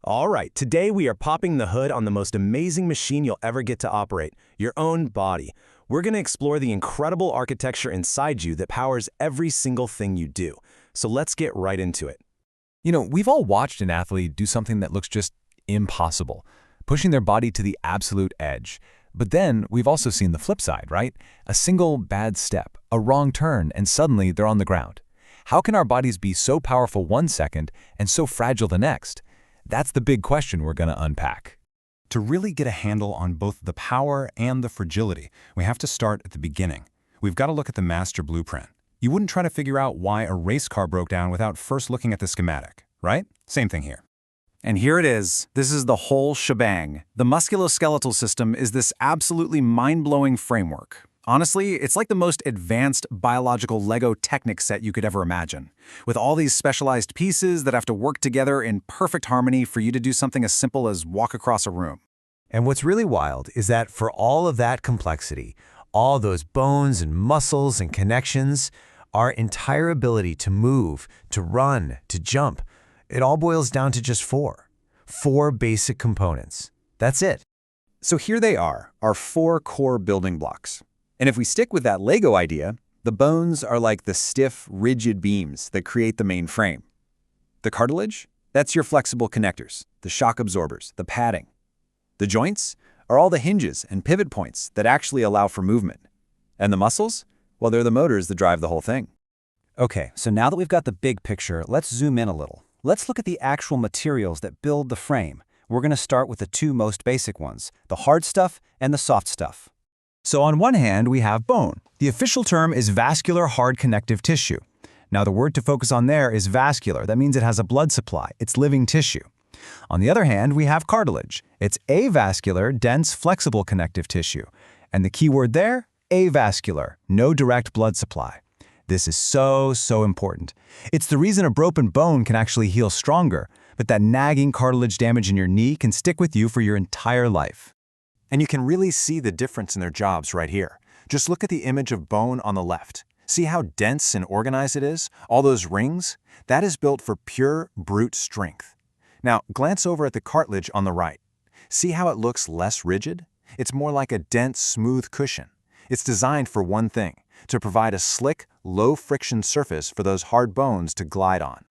All right, today we are popping the hood on the most amazing machine you'll ever get to operate, your own body. We're going to explore the incredible architecture inside you that powers every single thing you do. So let's get right into it. We've all watched an athlete do something that looks just impossible, pushing their body to the absolute edge. But then we've also seen the flip side, right? A single bad step, a wrong turn, and suddenly they're on the ground. How can our bodies be so powerful one second and so fragile the next? That's the big question we're going to unpack. To really get a handle on both the power and the fragility, we have to start at the beginning. We've got to look at the master blueprint. You wouldn't try to figure out why a race car broke down without first looking at the schematic, right? Same thing here. And here it is. This is the whole shebang. The musculoskeletal system is this absolutely mind-blowing framework. Honestly, it's like the most advanced biological Lego Technic set you could ever imagine, with all these specialized pieces that have to work together in perfect harmony for you to do something as simple as walk across a room. And what's really wild is that for all of that complexity, all those bones and muscles and connections, our entire ability to move, to run, to jump, it all boils down to just four basic components. That's it. So here they are, our 4 core building blocks. And if we stick with that Lego idea, the bones are like the stiff, rigid beams that create the main frame. The cartilage? That's your flexible connectors, the shock absorbers, the padding. The joints are all the hinges and pivot points that actually allow for movement. And the muscles? Well, they're the motors that drive the whole thing. Okay, so now that we've got the big picture, let's zoom in a little. Let's look at the actual materials that build the frame. We're going to start with the 2 most basic ones, the hard stuff and the soft stuff. So on one hand, we have bone. The official term is vascular hard connective tissue. Now the word to focus on there is vascular. That means it has a blood supply. It's living tissue. On the other hand, we have cartilage. It's avascular, dense, flexible connective tissue. And the key word there, avascular, no direct blood supply. This is so important. It's the reason a broken bone can actually heal stronger, but that nagging cartilage damage in your knee can stick with you for your entire life. And you can really see the difference in their jobs right here. Just look at the image of bone on the left. See how dense and organized it is? All those rings? That is built for pure brute strength. Now, glance over at the cartilage on the right. See how it looks less rigid? It's more like a dense, smooth cushion. It's designed for one thing, to provide a slick, low-friction surface for those hard bones to glide on.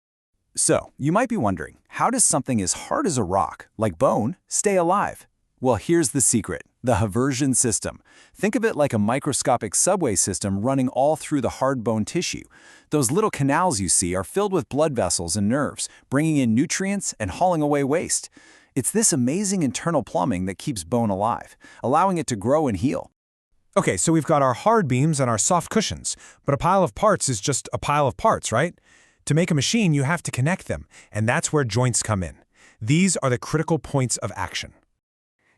So, you might be wondering, how does something as hard as a rock, like bone, stay alive? Well, here's the secret, the Haversian system. Think of it like a microscopic subway system running all through the hard bone tissue. Those little canals you see are filled with blood vessels and nerves, bringing in nutrients and hauling away waste. It's this amazing internal plumbing that keeps bone alive, allowing it to grow and heal. Okay, so we've got our hard beams and our soft cushions, but a pile of parts is just a pile of parts, right? To make a machine, you have to connect them, and that's where joints come in. These are the critical points of action.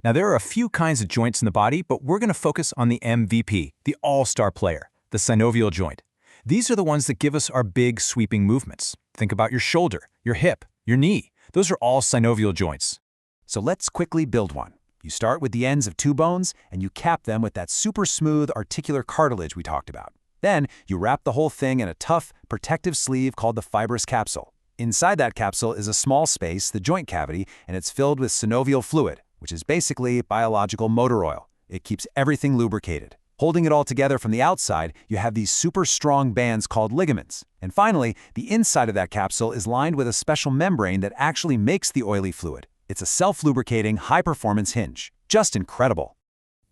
Now there are a few kinds of joints in the body, but we're going to focus on the MVP, the all-star player, the synovial joint. These are the ones that give us our big sweeping movements. Think about your shoulder, your hip, your knee. Those are all synovial joints. So let's quickly build one. You start with the ends of 2 bones, and you cap them with that super smooth articular cartilage we talked about. Then, you wrap the whole thing in a tough, protective sleeve called the fibrous capsule. Inside that capsule is a small space, the joint cavity, and it's filled with synovial fluid, which is basically biological motor oil. It keeps everything lubricated. Holding it all together from the outside, you have these super strong bands called ligaments. And finally, the inside of that capsule is lined with a special membrane that actually makes the oily fluid. It's a self-lubricating, high-performance hinge. Just incredible.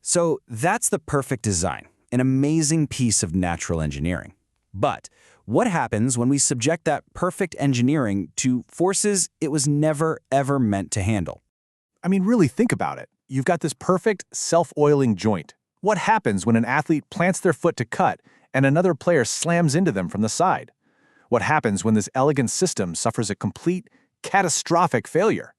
So that's the perfect design, an amazing piece of natural engineering. But what happens when we subject that perfect engineering to forces it was never, ever meant to handle? I mean, really think about it. You've got this perfect self-oiling joint. What happens when an athlete plants their foot to cut and another player slams into them from the side? What happens when this elegant system suffers a complete, catastrophic failure?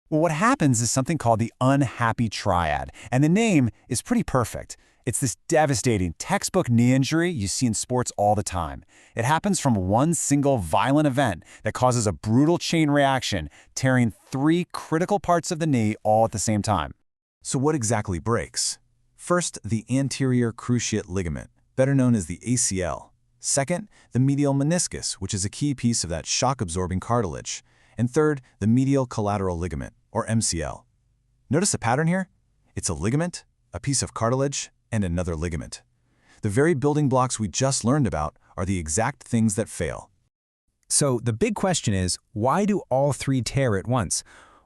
Well, what happens is something called the unhappy triad, and the name is pretty perfect. It's this devastating textbook knee injury you see in sports all the time. It happens from one single violent event that causes a brutal chain reaction, tearing 3 critical parts of the knee all at the same time. So what exactly breaks? First, the anterior cruciate ligament, better known as the ACL. Second, the medial meniscus, which is a key piece of that shock-absorbing cartilage. And third, the medial collateral ligament, or MCL. Notice the pattern here? It's a ligament, a piece of cartilage, and another ligament. The very building blocks we just learned about are the exact things that fail. So the big question is, why do all three tear at once?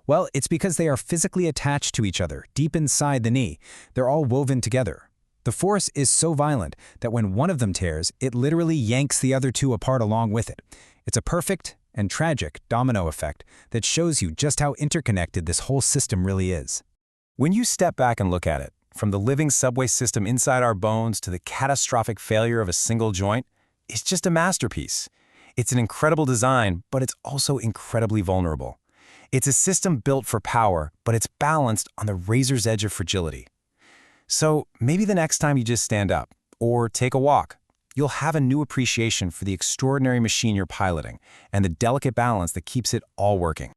Well, it's because they are physically attached to each other, deep inside the knee. They're all woven together. The force is so violent that when one of them tears, it literally yanks the other two apart along with it. It's a perfect and tragic domino effect that shows you just how interconnected this whole system really is. When you step back and look at it, from the living subway system inside our bones to the catastrophic failure of a single joint, it's just a masterpiece. It's an incredible design, but it's also incredibly vulnerable. It's a system built for power, but it's balanced on the razor's edge of fragility. So maybe the next time you just stand up or take a walk, you'll have a new appreciation for the extraordinary machine you're piloting and the delicate balance that keeps it all working.